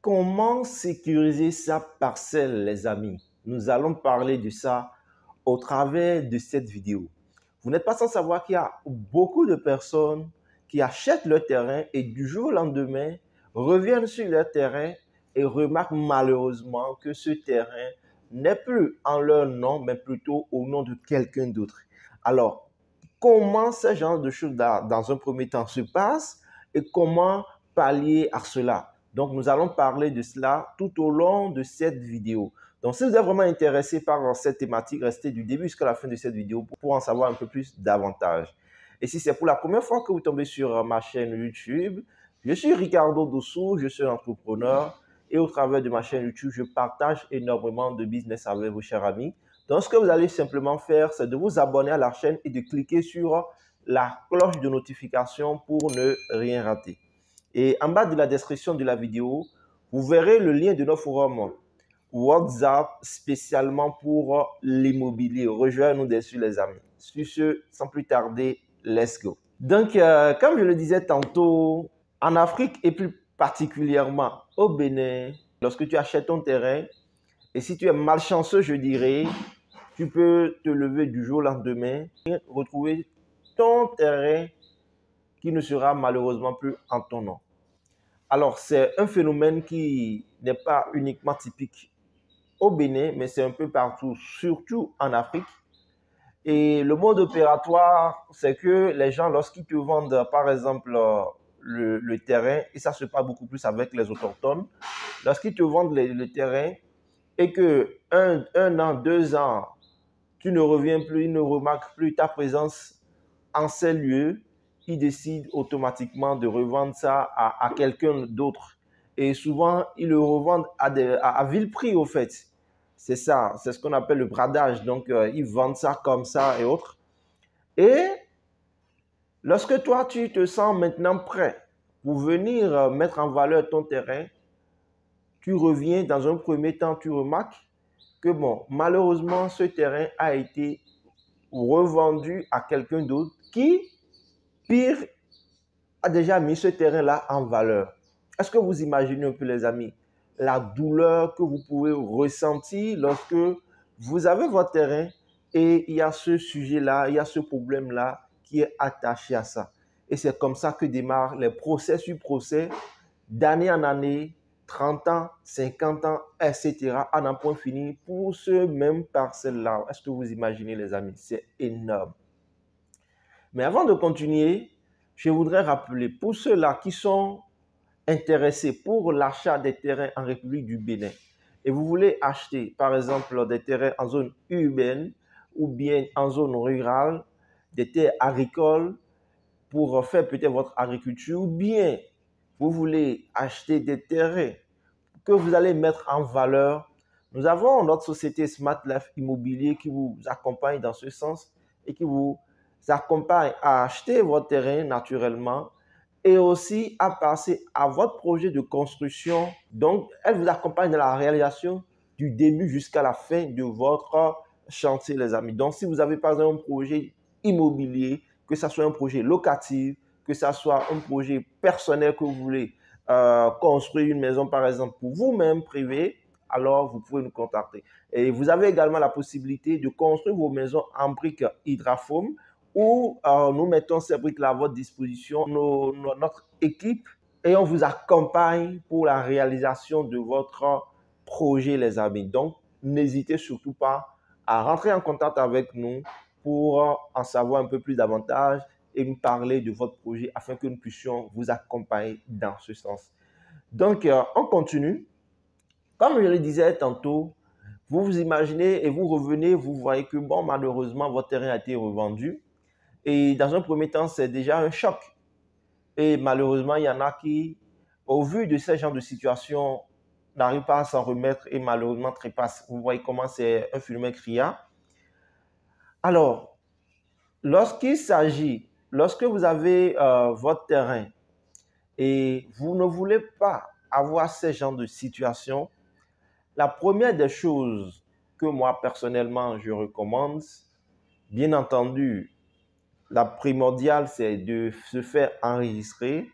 Comment sécuriser sa parcelle, les amis? Nous allons parler de ça au travers de cette vidéo. Vous n'êtes pas sans savoir qu'il y a beaucoup de personnes qui achètent leur terrain et du jour au lendemain reviennent sur leur terrain et remarquent malheureusement que ce terrain n'est plus en leur nom, mais plutôt au nom de quelqu'un d'autre. Alors, comment ce genre de choses dans un premier temps se passe et comment pallier à cela? Donc, nous allons parler de cela tout au long de cette vidéo. Donc, si vous êtes vraiment intéressé par cette thématique, restez du début jusqu'à la fin de cette vidéo pour en savoir un peu plus davantage. Et si c'est pour la première fois que vous tombez sur ma chaîne YouTube, je suis Ricardo Dossou, je suis entrepreneur et au travers de ma chaîne YouTube, je partage énormément de business avec vos chers amis. Donc, ce que vous allez simplement faire, c'est de vous abonner à la chaîne et de cliquer sur la cloche de notification pour ne rien rater. Et en bas de la description de la vidéo, vous verrez le lien de notre forum WhatsApp spécialement pour l'immobilier. Rejoignez-nous dessus, les amis. Sur ce, sans plus tarder, let's go. Donc, comme je le disais tantôt, en Afrique et plus particulièrement au Bénin, lorsque tu achètes ton terrain, et si tu es malchanceux, je dirais, tu peux te lever du jour au lendemain et retrouver ton terrain qui ne sera malheureusement plus en ton nom. Alors, c'est un phénomène qui n'est pas uniquement typique au Bénin, mais c'est un peu partout, surtout en Afrique. Et le mode opératoire, c'est que les gens, lorsqu'ils te vendent, par exemple, le terrain, et ça se passe beaucoup plus avec les autochtones, lorsqu'ils te vendent le terrain et que un an, 2 ans, tu ne reviens plus, ils ne remarquent plus ta présence en ces lieux, ils décident automatiquement de revendre ça à quelqu'un d'autre. Et souvent, ils le revendent à vil prix, au fait. C'est ça, c'est ce qu'on appelle le bradage. Donc, ils vendent ça comme ça et autres. Et lorsque toi, tu te sens maintenant prêt pour venir mettre en valeur ton terrain, tu reviens dans un premier temps, tu remarques que bon, malheureusement, ce terrain a été revendu à quelqu'un d'autre qui, pire, a déjà mis ce terrain-là en valeur. Est-ce que vous imaginez un peu, les amis, la douleur que vous pouvez ressentir lorsque vous avez votre terrain et il y a ce sujet-là, il y a ce problème-là qui est attaché à ça. Et c'est comme ça que démarrent les procès sur procès, d'année en année, 30 ans, 50 ans, etc., à n'en point fini pour ce même parcelle-là. Est-ce que vous imaginez, les amis? C'est énorme. Mais avant de continuer, je voudrais rappeler pour ceux-là qui sont intéressés pour l'achat des terrains en République du Bénin et vous voulez acheter, par exemple, des terrains en zone urbaine ou bien en zone rurale, des terres agricoles pour faire peut-être votre agriculture, ou bien vous voulez acheter des terrains que vous allez mettre en valeur, nous avons notre société Smart Life Immobilier qui vous accompagne dans ce sens et qui vous accompagne à acheter votre terrain naturellement et aussi à passer à votre projet de construction. Donc, elle vous accompagne dans la réalisation du début jusqu'à la fin de votre chantier, les amis. Donc, si vous avez par exemple un projet immobilier, que ce soit un projet locatif, que ce soit un projet personnel que vous voulez construire une maison, par exemple, pour vous-même privé, alors vous pouvez nous contacter. Et vous avez également la possibilité de construire vos maisons en briques hydrafoam où nous mettons ces briques-là à votre disposition, notre équipe, et on vous accompagne pour la réalisation de votre projet, les amis. Donc, n'hésitez surtout pas à rentrer en contact avec nous pour en savoir un peu plus davantage et nous parler de votre projet afin que nous puissions vous accompagner dans ce sens. Donc, on continue. Comme je le disais tantôt, vous vous imaginez et vous revenez, vous voyez que bon, malheureusement, votre terrain a été revendu. Et dans un premier temps, c'est déjà un choc. Et malheureusement, il y en a qui, au vu de ce genre de situation, n'arrivent pas à s'en remettre et malheureusement trépassent. Vous voyez comment c'est un phénomène criant. Alors, lorsque vous avez votre terrain et vous ne voulez pas avoir ce genre de situation, la première des choses que moi, personnellement, je recommande, bien entendu, la primordiale, c'est de se faire enregistrer,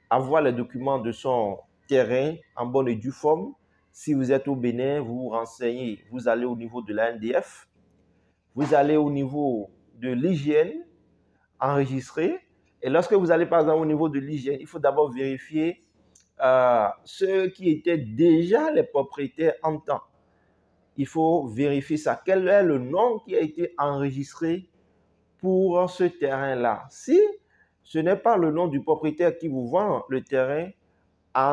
avoir les documents de son terrain en bonne et due forme. Si vous êtes au Bénin, vous vous renseignez, vous allez au niveau de la NDF, vous allez au niveau de l'hygiène, enregistrer. Et lorsque vous allez par exemple au niveau de l'hygiène, il faut d'abord vérifier ceux qui étaient déjà les propriétaires en temps. Il faut vérifier ça. Quel est le nom qui a été enregistré pour ce terrain-là? Si ce n'est pas le nom du propriétaire qui vous vend le terrain, à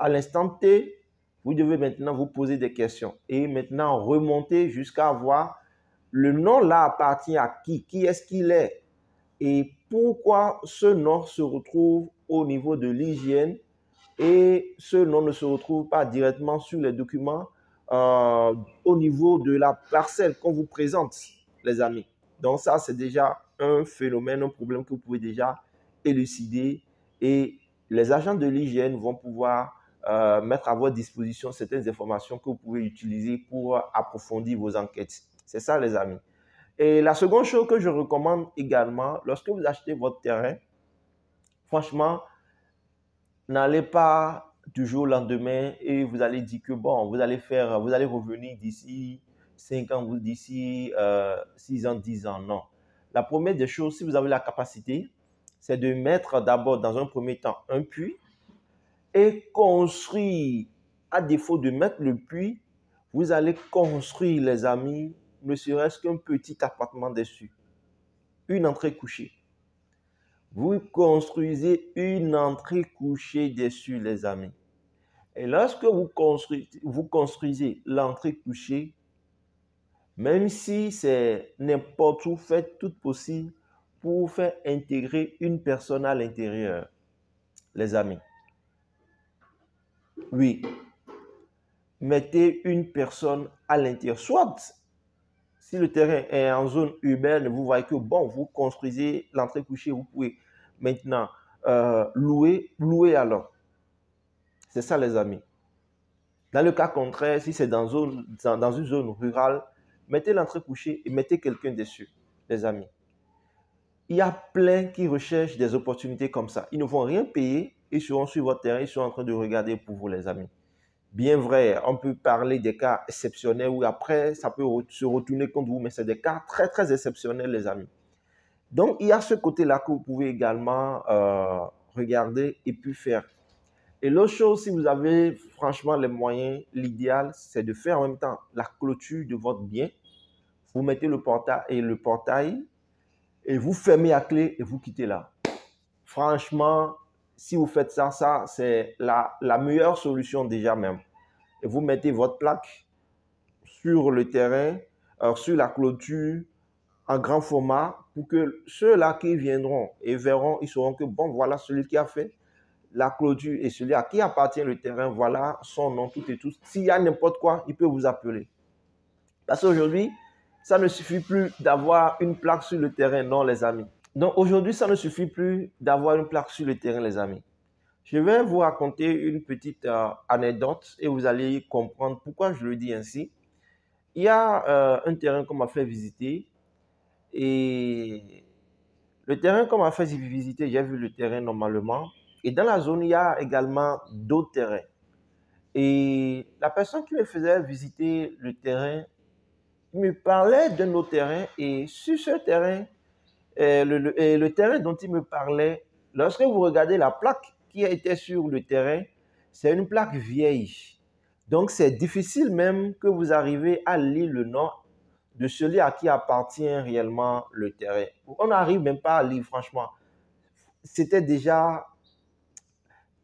l'instant T, vous devez maintenant vous poser des questions et maintenant remonter jusqu'à voir le nom là appartient à qui est-ce qu'il est et pourquoi ce nom se retrouve au niveau de l'hygiène et ce nom ne se retrouve pas directement sur les documents au niveau de la parcelle qu'on vous présente, les amis. Donc ça, c'est déjà un phénomène, un problème que vous pouvez déjà élucider et les agents de l'hygiène vont pouvoir mettre à votre disposition certaines informations que vous pouvez utiliser pour approfondir vos enquêtes. C'est ça, les amis. Et la seconde chose que je recommande également, lorsque vous achetez votre terrain, franchement, n'allez pas du jour au lendemain et vous allez dire que bon, vous allez revenir d'ici 5 ans, d'ici 6 ans, 10 ans. Non. La première des choses, si vous avez la capacité, c'est de mettre d'abord dans un premier temps un puits et construire, à défaut de mettre le puits, vous allez construire, les amis, ne serait-ce qu'un petit appartement dessus, une entrée couchée. Vous construisez une entrée couchée dessus, les amis. Et lorsque vous construisez l'entrée couchée, même si c'est n'importe où, faites tout possible pour faire intégrer une personne à l'intérieur, les amis. Oui, mettez une personne à l'intérieur. Soit, si le terrain est en zone urbaine, vous voyez que bon, vous construisez l'entrée couchée, vous pouvez maintenant louer alors. C'est ça, les amis. Dans le cas contraire, si c'est dans une zone rurale, mettez l'entrée couchée et mettez quelqu'un dessus, les amis. Il y a plein qui recherchent des opportunités comme ça. Ils ne vont rien payer, ils seront sur votre terrain, ils sont en train de regarder pour vous, les amis. Bien vrai, on peut parler des cas exceptionnels où après, ça peut se retourner contre vous, mais c'est des cas très, très exceptionnels, les amis. Donc, il y a ce côté-là que vous pouvez également regarder et puis faire. Et l'autre chose, si vous avez franchement les moyens, l'idéal, c'est de faire en même temps la clôture de votre bien. Vous mettez le portail et vous fermez à clé et vous quittez là. Franchement, si vous faites ça, c'est la meilleure solution déjà même. Et vous mettez votre plaque sur le terrain, sur la clôture, en grand format, pour que ceux-là qui viendront et verront, ils sauront que bon, voilà celui qui a fait la clôture et celui à qui appartient le terrain, voilà son nom, tout et tout. S'il y a n'importe quoi, il peut vous appeler. Parce qu'aujourd'hui, ça ne suffit plus d'avoir une plaque sur le terrain, non, les amis. Donc aujourd'hui, ça ne suffit plus d'avoir une plaque sur le terrain, les amis. Je vais vous raconter une petite anecdote et vous allez comprendre pourquoi je le dis ainsi. Il y a un terrain qu'on m'a fait visiter et le terrain qu'on m'a fait visiter, j'ai vu le terrain normalement. Et dans la zone, il y a également d'autres terrains. Et la personne qui me faisait visiter le terrain me parlait d'un autre terrain. Et sur ce terrain, le terrain dont il me parlait, lorsque vous regardez la plaque qui était sur le terrain, c'est une plaque vieille. Donc, c'est difficile même que vous arrivez à lire le nom de celui à qui appartient réellement le terrain. On n'arrive même pas à lire, franchement. C'était déjà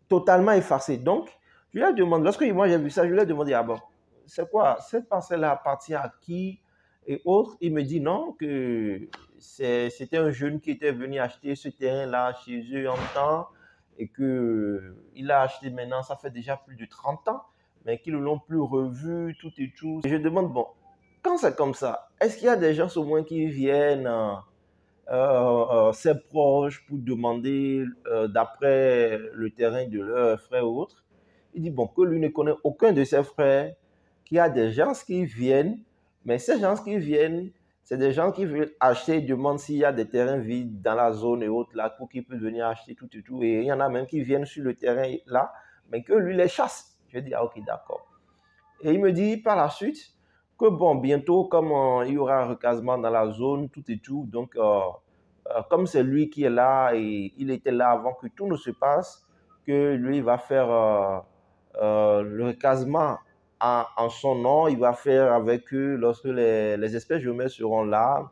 totalement effacé. Donc, je lui ai demandé, lorsque moi j'ai vu ça, je lui ai demandé, ah bon, c'est quoi, cette parcelle-là appartient à qui et autres. Il me dit non, que c'était un jeune qui était venu acheter ce terrain-là chez eux en temps et qu'il a acheté maintenant, ça fait déjà plus de 30 ans, mais qu'ils ne l'ont plus revu, tout et tout. Et je demande, bon, quand c'est comme ça, est-ce qu'il y a des gens au moins qui viennent ses proches pour demander d'après le terrain de leurs frères ou autres? Il dit bon, que lui ne connaît aucun de ses frères, qu'il y a des gens qui viennent, mais ces gens qui viennent, C'est des gens qui veulent acheter, ils demandent s'il y a des terrains vides dans la zone et autres là pour qu'ils puissent venir acheter tout et tout. Et il y en a même qui viennent sur le terrain là, mais que lui les chasse. Je dis, ah ok, d'accord. Et il me dit par la suite que bon, bientôt, comme il y aura un recasement dans la zone, tout et tout, donc comme c'est lui qui est là et il était là avant que tout ne se passe, que lui va faire le recasement en son nom, il va faire avec eux lorsque les espèces humaines seront là,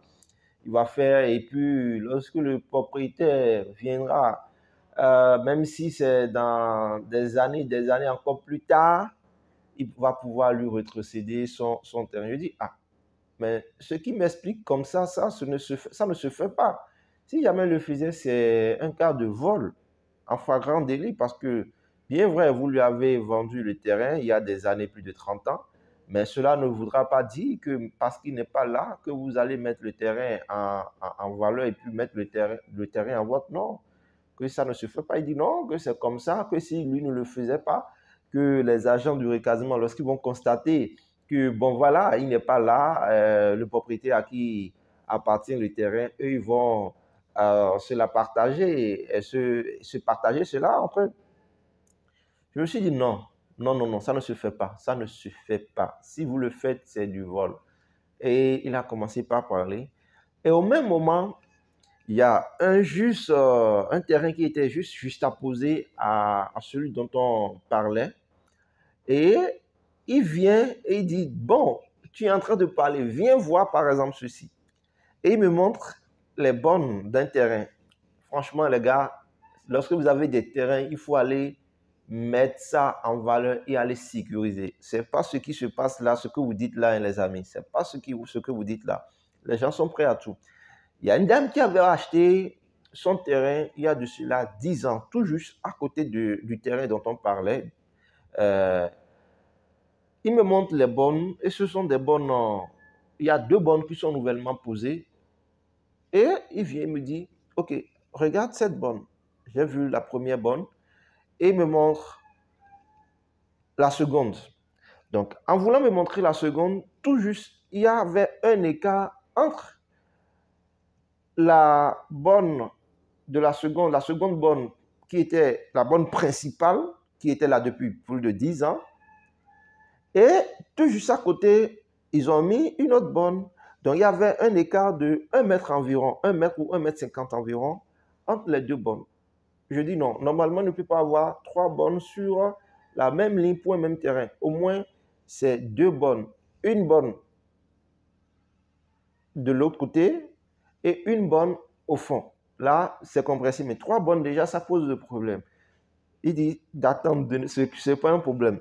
il va faire et puis lorsque le propriétaire viendra, même si c'est dans des années encore plus tard, il va pouvoir lui rétrocéder son terrain. Je dis, ah, mais ce qui m'explique comme ça ne se fait pas. Si jamais le faisait, c'est un cas de vol en flagrant délit parce que, bien vrai, vous lui avez vendu le terrain il y a des années, plus de 30 ans, mais cela ne voudra pas dire que parce qu'il n'est pas là, que vous allez mettre le terrain en valeur et puis mettre le terrain en votre nom, que ça ne se fait pas. Il dit non, que c'est comme ça, que si lui ne le faisait pas, que les agents du recasement, lorsqu'ils vont constater que, bon, voilà, il n'est pas là, le propriétaire à qui appartient le terrain, eux, ils vont se la partager et se partager cela entre eux. Je me suis dit non, non, non, non, ça ne se fait pas, ça ne se fait pas. Si vous le faites, c'est du vol. Et il a commencé par parler. Et au même moment, il y a un terrain qui était juste apposé à celui dont on parlait. Et il vient et il dit, bon, tu es en train de parler, viens voir par exemple ceci. Et il me montre les bornes d'un terrain. Franchement, les gars, lorsque vous avez des terrains, il faut aller mettre ça en valeur et aller sécuriser. Ce n'est pas ce qui se passe là, ce que vous dites là, hein, les amis. Ce n'est pas ce que vous dites là. Les gens sont prêts à tout. Il y a une dame qui avait acheté son terrain il y a de cela 10 ans, tout juste à côté du terrain dont on parlait. Il me montre les bornes et ce sont des bornes. Il y a 2 bornes qui sont nouvellement posées. Et il vient me dire, OK, regarde cette borne. J'ai vu la première borne et il me montre la seconde. Donc, en voulant me montrer la seconde, tout juste, il y avait un écart entre la borne de la seconde borne qui était la borne principale, qui était là depuis plus de 10 ans. Et tout juste à côté, ils ont mis une autre borne. Donc, il y avait un écart de 1 mètre environ, 1 mètre ou 1 mètre 50 environ, entre les 2 bornes. Je dis non, normalement, on ne peut pas avoir 3 bornes sur la même ligne pour un même terrain. Au moins, c'est 2 bornes. Une borne de l'autre côté et une borne au fond. Là, c'est compressé, mais 3 bornes déjà, ça pose le problème. Il dit d'attendre, ce n'est pas un problème.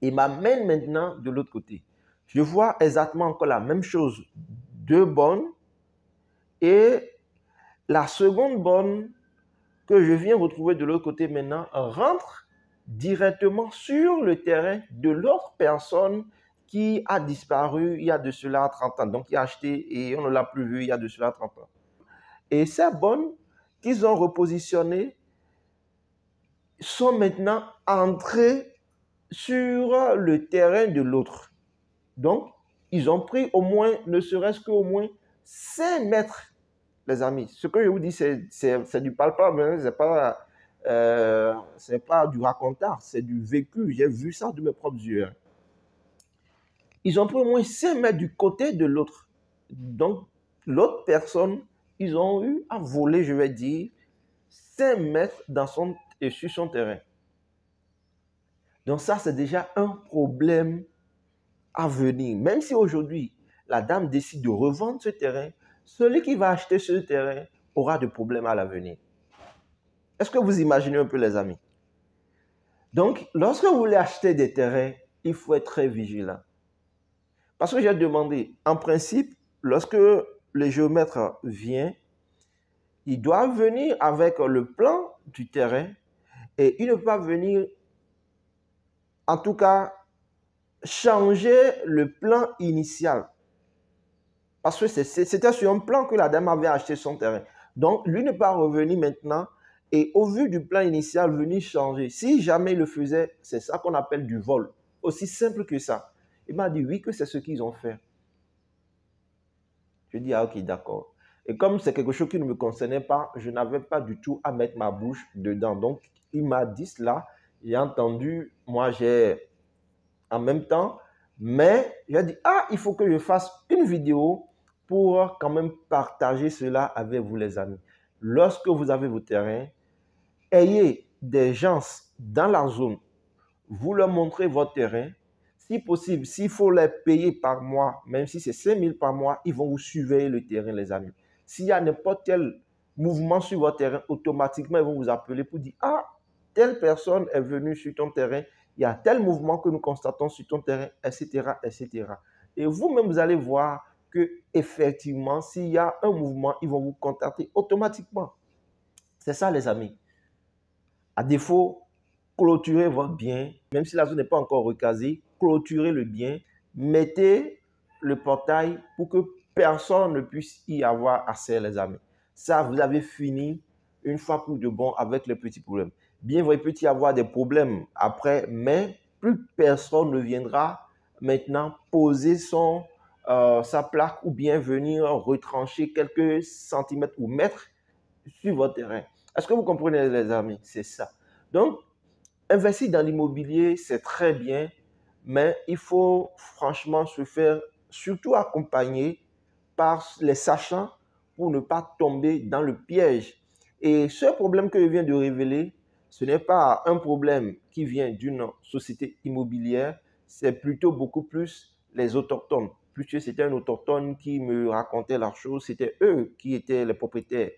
Il m'amène maintenant de l'autre côté. Je vois exactement encore la même chose. 2 bornes et la seconde borne que je viens retrouver de l'autre côté maintenant rentre directement sur le terrain de l'autre personne qui a disparu il y a de cela 30 ans. Donc, il a acheté et on ne l'a plus vu il y a de cela 30 ans. Et ces bornes qu'ils ont repositionnées sont maintenant entrées sur le terrain de l'autre. Donc, ils ont pris au moins, ne serait-ce qu'au moins 5 mètres, les amis. Ce que je vous dis, c'est du palpable, hein, c'est pas du racontard, c'est du vécu. J'ai vu ça de mes propres yeux. Ils ont pris au moins 5 mètres du côté de l'autre. Donc, l'autre personne, ils ont eu à voler, je vais dire, 5 mètres sur son terrain. Donc ça, c'est déjà un problème à venir. Même si aujourd'hui, la dame décide de revendre ce terrain, celui qui va acheter ce terrain aura des problèmes à l'avenir. Est-ce que vous imaginez un peu, les amis? Donc, lorsque vous voulez acheter des terrains, il faut être très vigilant. Parce que j'ai demandé, en principe, lorsque le géomètre vient, il doit venir avec le plan du terrain et il ne peut pas venir, en tout cas, changer le plan initial. Parce que c'était sur un plan que la dame avait acheté son terrain. Donc, lui ne peut pas revenir maintenant et au vu du plan initial, venir changer. Si jamais il le faisait, c'est ça qu'on appelle du vol. Aussi simple que ça. Il m'a dit oui, que c'est ce qu'ils ont fait. Je dis, ah ok, d'accord. Et comme c'est quelque chose qui ne me concernait pas, je n'avais pas du tout à mettre ma bouche dedans. Donc, il m'a dit cela. J'ai entendu, moi j'ai en même temps, mais j'ai dit, ah, il faut que je fasse une vidéo pour quand même partager cela avec vous les amis. Lorsque vous avez vos terrains, ayez des gens dans la zone, vous leur montrez votre terrain. Si possible, s'il faut les payer par mois, même si c'est 5 000 par mois, ils vont vous surveiller le terrain, les amis. S'il y a n'importe quel mouvement sur votre terrain, automatiquement, ils vont vous appeler pour dire, ah, telle personne est venue sur ton terrain, il y a tel mouvement que nous constatons sur ton terrain, etc., etc. Et vous-même, vous allez voir que effectivement, s'il y a un mouvement, ils vont vous contacter automatiquement. C'est ça, les amis. À défaut, clôturez votre bien, même si la zone n'est pas encore recasée, clôturez le bien, mettez le portail pour que personne ne puisse y avoir accès, les amis. Ça, vous avez fini une fois pour de bon avec les petits problèmes. Bien vrai, il peut y avoir des problèmes après, mais plus personne ne viendra maintenant poser sa plaque ou bien venir retrancher quelques centimètres ou mètres sur votre terrain. Est-ce que vous comprenez, les amis? C'est ça. Donc, investir dans l'immobilier, c'est très bien, mais il faut franchement se faire surtout accompagner par les sachants pour ne pas tomber dans le piège. Et ce problème que je viens de révéler, ce n'est pas un problème qui vient d'une société immobilière, c'est plutôt beaucoup plus les autochtones. Puisque c'était un autochtone qui me racontait la chose, c'était eux qui étaient les propriétaires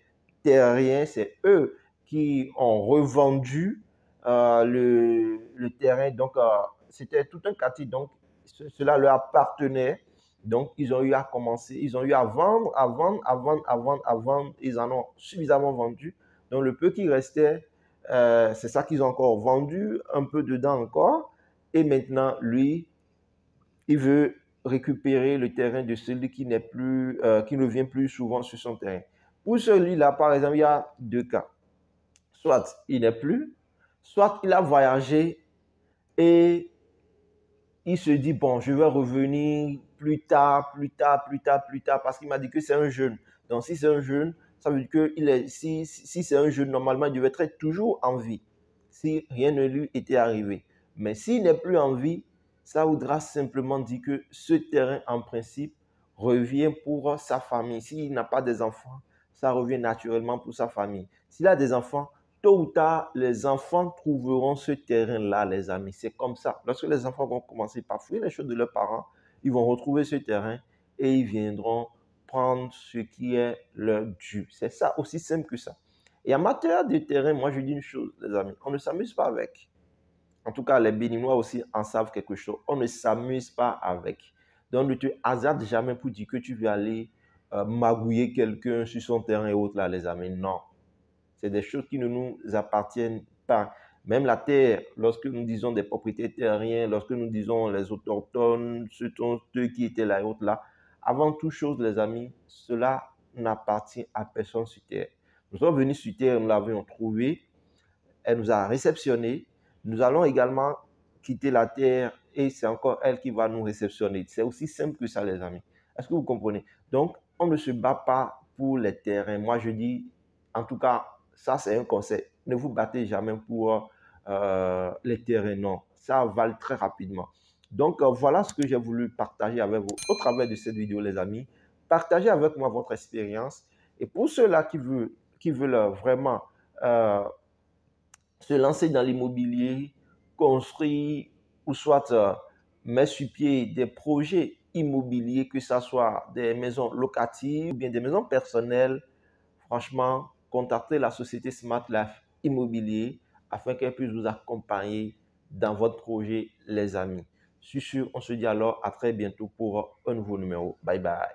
terriens, c'est eux qui ont revendu le terrain. Donc, c'était tout un quartier. Donc, cela leur appartenait. Donc, ils ont eu à commencer, ils ont eu à vendre, à vendre, à vendre, à vendre, à vendre. Ils en ont suffisamment vendu. Donc, le peu qui restait, c'est ça qu'ils ont encore vendu, un peu dedans encore. Et maintenant, lui, il veut récupérer le terrain de celui qui n'est plus, qui ne vient plus souvent sur son terrain. Pour celui-là, par exemple, il y a deux cas. Soit il n'est plus, soit il a voyagé et il se dit, bon, je vais revenir plus tard, plus tard, plus tard, plus tard, parce qu'il m'a dit que c'est un jeune. Donc, si c'est un jeune, ça veut dire que si c'est un jeune, normalement, il devait être toujours en vie, si rien ne lui était arrivé. Mais s'il n'est plus en vie, ça voudra simplement dire que ce terrain, en principe, revient pour sa famille. S'il n'a pas des enfants, ça revient naturellement pour sa famille. S'il a des enfants, tôt ou tard, les enfants trouveront ce terrain-là, les amis. C'est comme ça. Lorsque les enfants vont commencer par fouiller les choses de leurs parents, ils vont retrouver ce terrain et ils viendront prendre ce qui est leur dû. C'est ça, aussi simple que ça. Et en matière de terrain, moi je dis une chose, les amis, on ne s'amuse pas avec. En tout cas, les Béninois aussi en savent quelque chose. On ne s'amuse pas avec. Donc, ne te hasarde jamais pour dire que tu veux aller magouiller quelqu'un sur son terrain et autres, là, les amis. Non. C'est des choses qui ne nous appartiennent pas. Même la terre, lorsque nous disons des propriétés terriennes, lorsque nous disons les autochtones, ceux qui étaient là et autres là, avant toute chose, les amis, cela n'appartient à personne sur terre. Nous sommes venus sur terre, nous l'avions trouvée, elle nous a réceptionnés. Nous allons également quitter la terre et c'est encore elle qui va nous réceptionner. C'est aussi simple que ça, les amis. Est-ce que vous comprenez? Donc, on ne se bat pas pour les terrains. Moi, je dis, en tout cas, ça, c'est un conseil. Ne vous battez jamais pour les terrains, non. Ça avale très rapidement. Donc, voilà ce que j'ai voulu partager avec vous au travers de cette vidéo, les amis. Partagez avec moi votre expérience. Et pour ceux-là qui veulent vraiment se lancer dans l'immobilier, construire ou soit mettre sur pied des projets immobiliers, que ce soit des maisons locatives ou bien des maisons personnelles, franchement, contactez la société Smart Life Immobilier afin qu'elle puisse vous accompagner dans votre projet, les amis. Sur ce, on se dit alors à très bientôt pour un nouveau numéro. Bye bye.